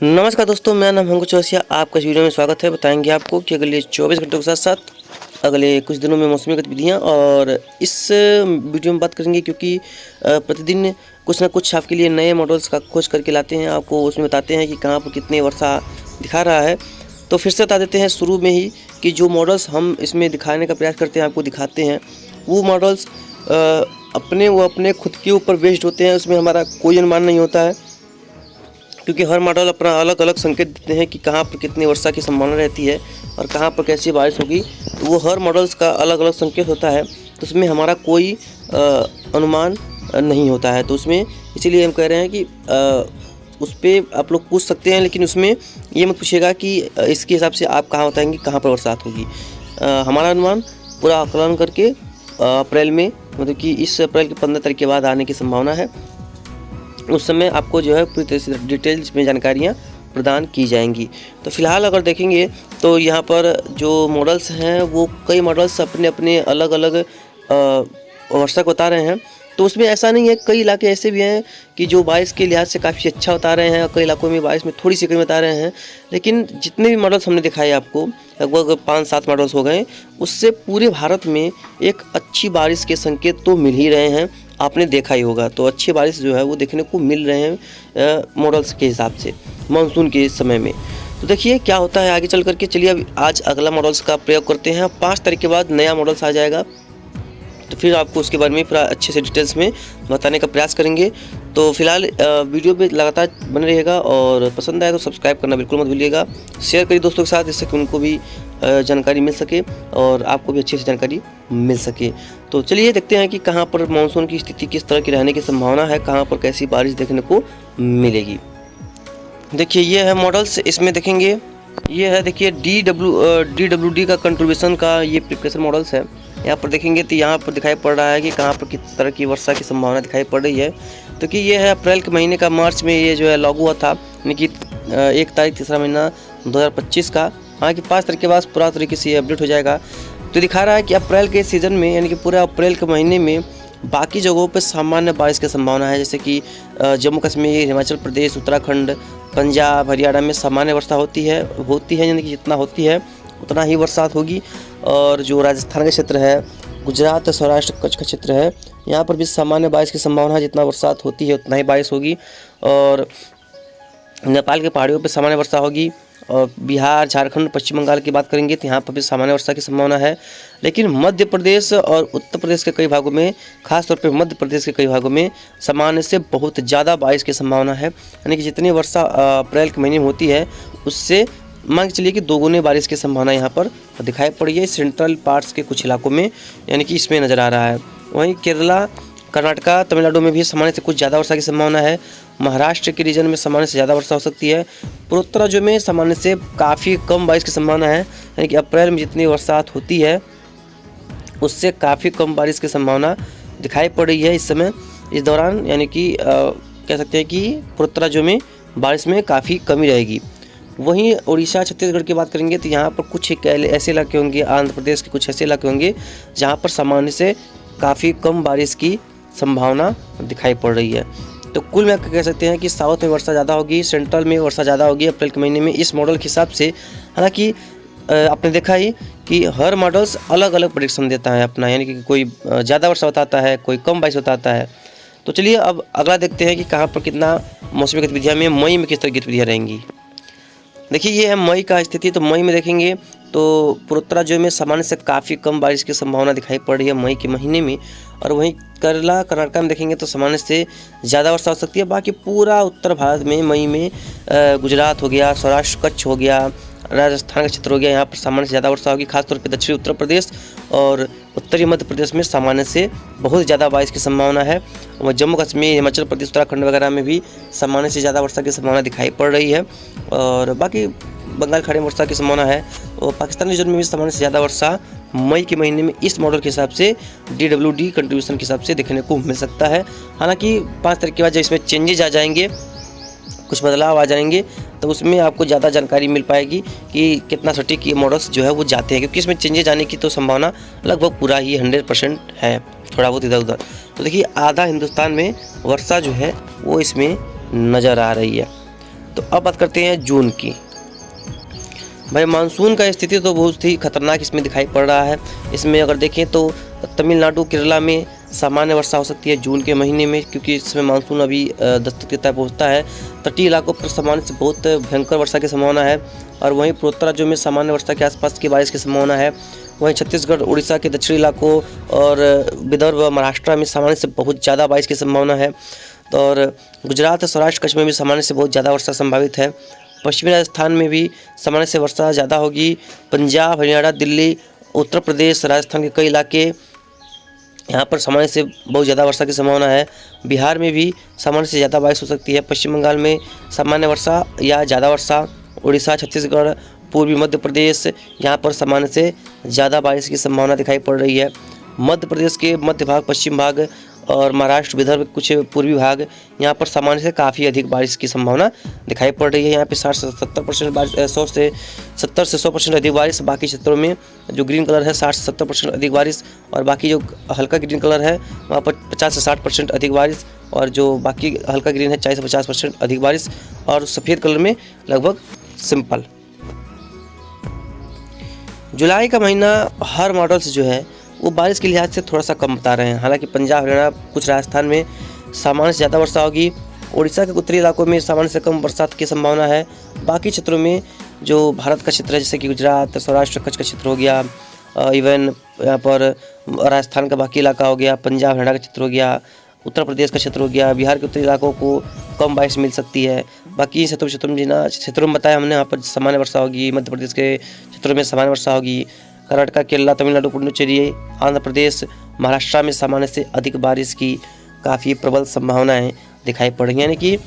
नमस्कार दोस्तों, मेरा नाम अंकुश चौरसिया। आपका इस वीडियो में स्वागत है। बताएंगे आपको कि अगले 24 घंटों के साथ साथ अगले कुछ दिनों में मौसमी गतिविधियां, और इस वीडियो में बात करेंगे क्योंकि प्रतिदिन कुछ ना कुछ आपके लिए नए मॉडल्स का खोज करके लाते हैं। आपको उसमें बताते हैं कि कहाँ पर कितनी वर्षा दिखा रहा है। तो फिर से बता देते हैं शुरू में ही कि जो मॉडल्स हम इसमें दिखाने का प्रयास करते हैं, आपको दिखाते हैं, वो मॉडल्स अपने खुद के ऊपर बेस्ड होते हैं। उसमें हमारा कोई अनुमान नहीं होता है, क्योंकि हर मॉडल अपना अलग अलग संकेत देते हैं कि कहाँ पर कितनी वर्षा की संभावना रहती है और कहाँ पर कैसी बारिश होगी। तो वो हर मॉडल्स का अलग अलग संकेत होता है, तो उसमें हमारा कोई अनुमान नहीं होता है। तो उसमें इसीलिए हम कह रहे हैं कि उस पर आप लोग पूछ सकते हैं, लेकिन उसमें ये मत पूछिएगा कि इसके हिसाब से आप कहाँ बताएंगे कहाँ पर बरसात होगी। हमारा अनुमान पूरा आकलन करके अप्रैल में, मतलब कि इस अप्रैल के 15 तारीख के बाद आने की संभावना है। उस समय आपको जो है पूरी तरह से डिटेल्स में जानकारियाँ प्रदान की जाएंगी। तो फिलहाल अगर देखेंगे तो यहाँ पर जो मॉडल्स हैं वो कई मॉडल्स अपने अपने अलग अलग वर्षा को बता रहे हैं। तो उसमें ऐसा नहीं है, कई इलाके ऐसे भी हैं कि जो बारिश के लिहाज से काफ़ी अच्छा बता रहे हैं और कई इलाकों में बारिश में थोड़ी सी कमी बता रहे हैं। लेकिन जितने भी मॉडल्स हमने दिखाए आपको, लगभग 5-7 मॉडल्स हो गए, उससे पूरे भारत में एक अच्छी बारिश के संकेत तो मिल ही रहे हैं। आपने देखा ही होगा, तो अच्छी बारिश जो है वो देखने को मिल रहे हैं मॉडल्स के हिसाब से मानसून के समय में। तो देखिए क्या होता है आगे चल करके। चलिए अब आज अगला मॉडल्स का प्रयोग करते हैं। 5 तारीख के बाद नया मॉडल्स आ जाएगा, तो फिर आपको उसके बारे में पूरा अच्छे से डिटेल्स में बताने का प्रयास करेंगे। तो फिलहाल वीडियो पे लगातार बने रहिएगा, और पसंद आए तो सब्सक्राइब करना बिल्कुल मत भूलिएगा। शेयर करिए दोस्तों के साथ, जिससे कि उनको भी जानकारी मिल सके और आपको भी अच्छी से जानकारी मिल सके। तो चलिए देखते हैं कि कहाँ पर मानसून की स्थिति किस तरह की रहने की संभावना है, कहाँ पर कैसी बारिश देखने को मिलेगी। देखिए ये है मॉडल्स, इसमें देखेंगे ये है, देखिए DWD का कंट्रीब्यूशन का ये प्रिपरेशन मॉडल्स है। यहाँ पर देखेंगे तो यहाँ पर दिखाई पड़ रहा है कि कहाँ पर किस तरह की वर्षा की संभावना दिखाई पड़ रही है। तो कि ये है अप्रैल के महीने का, मार्च में ये जो है लागू हुआ था, यानी कि 1 तारीख तीसरा महीना 2025 का। हालांकि 5 तारीख के बाद पूरा तरीके से अपडेट हो जाएगा। तो दिखा रहा है कि अप्रैल के सीज़न में, यानी कि पूरे अप्रैल के महीने में बाकी जगहों पर सामान्य बारिश की संभावना है, जैसे कि जम्मू कश्मीर, हिमाचल प्रदेश, उत्तराखंड, पंजाब, हरियाणा में सामान्य वर्षा होती है, यानी कि जितना होती है उतना ही बरसात होगी। और जो राजस्थान का क्षेत्र है, गुजरात, सौराष्ट्र, कच्छ का क्षेत्र है, यहाँ पर भी सामान्य बारिश की संभावना है। जितना बरसात होती है उतना ही बारिश होगी। और नेपाल के पहाड़ियों पर सामान्य वर्षा होगी। और बिहार, झारखंड, पश्चिम बंगाल की बात करेंगे तो यहाँ पर भी सामान्य वर्षा की संभावना है। लेकिन मध्य प्रदेश और उत्तर प्रदेश के कई भागों में, खासतौर पर मध्य प्रदेश के कई भागों में सामान्य से बहुत ज़्यादा बारिश की संभावना है। यानी कि जितनी वर्षा अप्रैल के महीने में होती है उससे मान के चलिए कि 2 गुने बारिश की संभावना यहाँ पर दिखाई पड़ी है सेंट्रल पार्ट्स के कुछ इलाकों में, यानी कि इसमें नज़र आ रहा है। वहीं केरला, कर्नाटका, तमिलनाडु में भी सामान्य से कुछ ज़्यादा वर्षा की संभावना है। महाराष्ट्र के रीजन में सामान्य से ज़्यादा वर्षा हो सकती है। पूर्वोत्तर राज्यों में सामान्य से काफ़ी कम बारिश की संभावना है, यानी कि अप्रैल में जितनी बरसात होती है उससे काफ़ी कम बारिश की संभावना दिखाई पड़ रही है इस समय, इस दौरान। यानी कि कह सकते हैं कि पूर्वोत्तर राज्यों में बारिश में काफ़ी कमी रहेगी। वहीं उड़ीसा, छत्तीसगढ़ की बात करेंगे तो यहाँ पर कुछ ऐसे इलाके होंगे, आंध्र प्रदेश के कुछ ऐसे इलाके होंगे जहाँ पर सामान्य से काफ़ी कम बारिश की संभावना दिखाई पड़ रही है। तो कुल मिलाकर कह सकते हैं कि साउथ में वर्षा ज़्यादा होगी, सेंट्रल में वर्षा ज़्यादा होगी अप्रैल के महीने में, इस मॉडल के हिसाब से। हालांकि आपने देखा ही कि हर मॉडल्स अलग अलग प्रेडिक्शन देता है अपना, यानी कि कोई ज़्यादा वर्षा बताता है, कोई कम बारिश बताता है। तो चलिए अब अगला देखते हैं कि कहाँ पर कितना मौसमी गतिविधियाँ में मई में किस तरह की गतिविधियाँ रहेंगी। देखिए ये है मई का स्थिति। तो मई में देखेंगे तो पूर्वोत्तर राज्यों में सामान्य से काफ़ी कम बारिश की संभावना दिखाई पड़ रही है मई के महीने में। और वहीं केरला, कर्नाटक में देखेंगे तो सामान्य से ज़्यादा वर्षा हो सकती है। बाकी पूरा उत्तर भारत में मई में गुजरात हो गया, सौराष्ट्र, कच्छ हो गया, राजस्थान का क्षेत्र हो गया, यहाँ पर सामान्य से ज़्यादा वर्षा होगी। खासतौर पर दक्षिणी उत्तर प्रदेश और उत्तरी मध्य प्रदेश में सामान्य से बहुत ज़्यादा बारिश की संभावना है। और जम्मू कश्मीर, हिमाचल प्रदेश, उत्तराखंड वगैरह में भी सामान्य से ज़्यादा वर्षा की संभावना दिखाई पड़ रही है। और बाकी बंगाल खाड़ी में वर्षा की संभावना है। और पाकिस्तान रीजन में भी सामान्य से ज़्यादा वर्षा मई के महीने में इस मॉडल के हिसाब से, DWD कंट्रीब्यूशन के हिसाब से देखने को मिल सकता है। हालांकि 5 तारीख के बाद जब इसमें चेंजेज आ जाएंगे, कुछ बदलाव आ जाएंगे, तो उसमें आपको ज़्यादा जानकारी मिल पाएगी कि कितना सटीक ये मॉडल्स जो है वो जाते हैं, क्योंकि इसमें चेंजेज आने की तो संभावना लगभग पूरा ही 100% है, थोड़ा बहुत इधर उधर। तो देखिए आधा हिंदुस्तान में वर्षा जो है वो इसमें नज़र आ रही है। तो अब बात करते हैं जून की। भाई मानसून का स्थिति तो बहुत ही खतरनाक इसमें दिखाई पड़ रहा है। इसमें अगर देखें तो तमिलनाडु केरला में सामान्य वर्षा हो सकती है जून के महीने में, क्योंकि इसमें मानसून अभी दस्तक देता है, पहुँचता है। तटीय इलाकों पर सामान्य से बहुत भयंकर वर्षा की संभावना है, और वहीं पूर्वोत्तर राज्यों में सामान्य वर्षा के आसपास की बारिश की संभावना है। वहीं छत्तीसगढ़, उड़ीसा के दक्षिणी इलाकों और विदर्भ व महाराष्ट्र में सामान्य से बहुत ज़्यादा बारिश की संभावना है। और गुजरात, सौराष्ट्र, कच्छ में भी सामान्य से बहुत ज़्यादा वर्षा संभावित है। पश्चिमी राजस्थान में भी सामान्य से वर्षा ज़्यादा होगी। पंजाब, हरियाणा, दिल्ली, उत्तर प्रदेश, राजस्थान के कई इलाके, यहाँ पर सामान्य से बहुत ज़्यादा वर्षा की संभावना है। बिहार में भी सामान्य से ज़्यादा बारिश हो सकती है। पश्चिम बंगाल में सामान्य वर्षा या ज़्यादा वर्षा। उड़ीसा, छत्तीसगढ़, पूर्वी मध्य प्रदेश, यहाँ पर सामान्य से ज़्यादा बारिश की संभावना दिखाई पड़ रही है। मध्य प्रदेश के मध्य भाग, पश्चिम भाग और महाराष्ट्र, विदर्भ, कुछ पूर्वी भाग, यहाँ पर सामान्य से काफ़ी अधिक बारिश की संभावना दिखाई पड़ रही है। यहाँ पे 60 से 70% बारिश, 70 से 100% अधिक बारिश। बाकी क्षेत्रों में जो ग्रीन कलर है 60 से 70% अधिक बारिश, और बाकी जो हल्का ग्रीन कलर है वहाँ पर 50 से 60% अधिक बारिश, और जो बाकी हल्का ग्रीन है 40 से 50% अधिक बारिश, और सफ़ेद कलर में लगभग सिंपल। जुलाई का महीना हर मॉडल से जो है वो बारिश के लिहाज से थोड़ा सा कम बता रहे हैं। हालांकि पंजाब, हरियाणा, कुछ राजस्थान में सामान्य से ज़्यादा वर्षा होगी। उड़ीसा के उत्तरी इलाकों में सामान्य से कम बरसात की संभावना है। बाकी क्षेत्रों में जो भारत का क्षेत्र है, जैसे कि गुजरात, सौराष्ट्र, कच्छ का क्षेत्र हो गया, इवन यहाँ पर राजस्थान का बाकी इलाका हो गया, पंजाब, हरियाणा का क्षेत्र हो गया, उत्तर प्रदेश का क्षेत्र हो गया, बिहार के उत्तरी इलाकों को कम बारिश मिल सकती है। बाकी क्षेत्रों में बताया हमने, यहाँ पर सामान्य वर्षा होगी। मध्य प्रदेश के क्षेत्रों में सामान्य वर्षा होगी। कर्नाटक, केरला, तमिलनाडु, पुडुचेरी, आंध्र प्रदेश, महाराष्ट्र में सामान्य से अधिक बारिश की काफ़ी प्रबल संभावनाएं दिखाई पड़ रही हैं। यानी कि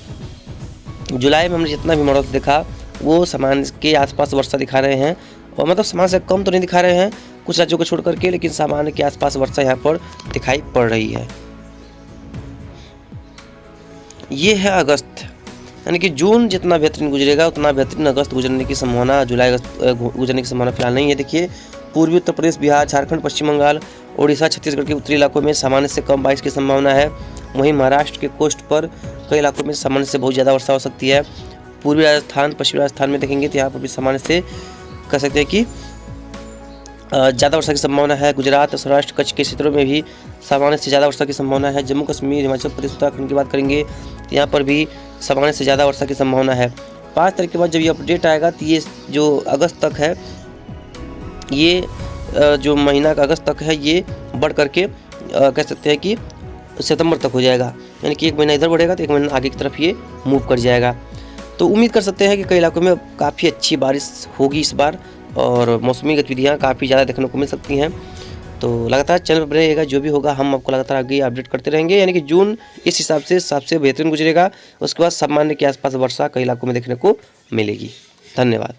जुलाई में हमने जितना भी मॉडल देखा वो सामान्य के आसपास वर्षा दिखा रहे हैं, और मतलब सामान्य से कम तो नहीं दिखा रहे हैं कुछ राज्यों को छोड़ करके, लेकिन सामान्य के आसपास वर्षा यहाँ पर दिखाई पड़ रही है। ये है अगस्त, यानी कि जून जितना बेहतरीन गुजरेगा उतना बेहतरीन अगस्त गुजरने की संभावना, जुलाई, अगस्त गुजरने की संभावना फिलहाल नहीं है। देखिए, पूर्वी उत्तर प्रदेश, बिहार, झारखंड, पश्चिम बंगाल, उड़ीसा, छत्तीसगढ़ के उत्तरी इलाकों में सामान्य से कम बारिश की संभावना है। वहीं महाराष्ट्र के कोस्ट पर कई इलाकों में सामान्य से बहुत ज़्यादा वर्षा हो सकती है। पूर्वी राजस्थान, पश्चिमी राजस्थान में देखेंगे तो यहाँ पर भी सामान्य से कह सकते हैं कि ज़्यादा वर्षा की संभावना है। गुजरात, सौराष्ट्र, कच्छ के क्षेत्रों में भी सामान्य से ज़्यादा वर्षा की संभावना है। जम्मू कश्मीर, हिमाचल प्रदेश, उत्तराखंड की बात करेंगे तो यहाँ पर भी सामान्य से ज़्यादा वर्षा की संभावना है। 5 तारीख के बाद जब ये अपडेट आएगा तो ये जो अगस्त तक है, ये जो महीना का अगस्त तक है, ये बढ़ करके कह सकते हैं कि सितंबर तक हो जाएगा। यानी कि एक महीना इधर बढ़ेगा तो एक महीना आगे की तरफ ये मूव कर जाएगा। तो उम्मीद कर सकते हैं कि कई इलाकों में काफ़ी अच्छी बारिश होगी इस बार, और मौसमी गतिविधियाँ काफ़ी ज़्यादा देखने को मिल सकती हैं। तो लगातार चैनल पर रहेगा, जो भी होगा हम आपको लगातार आगे अपडेट करते रहेंगे। यानी कि जून इस हिसाब से सबसे बेहतरीन गुजरेगा। उसके बाद सामान्य के आसपास वर्षा कई इलाकों में देखने को मिलेगी। धन्यवाद।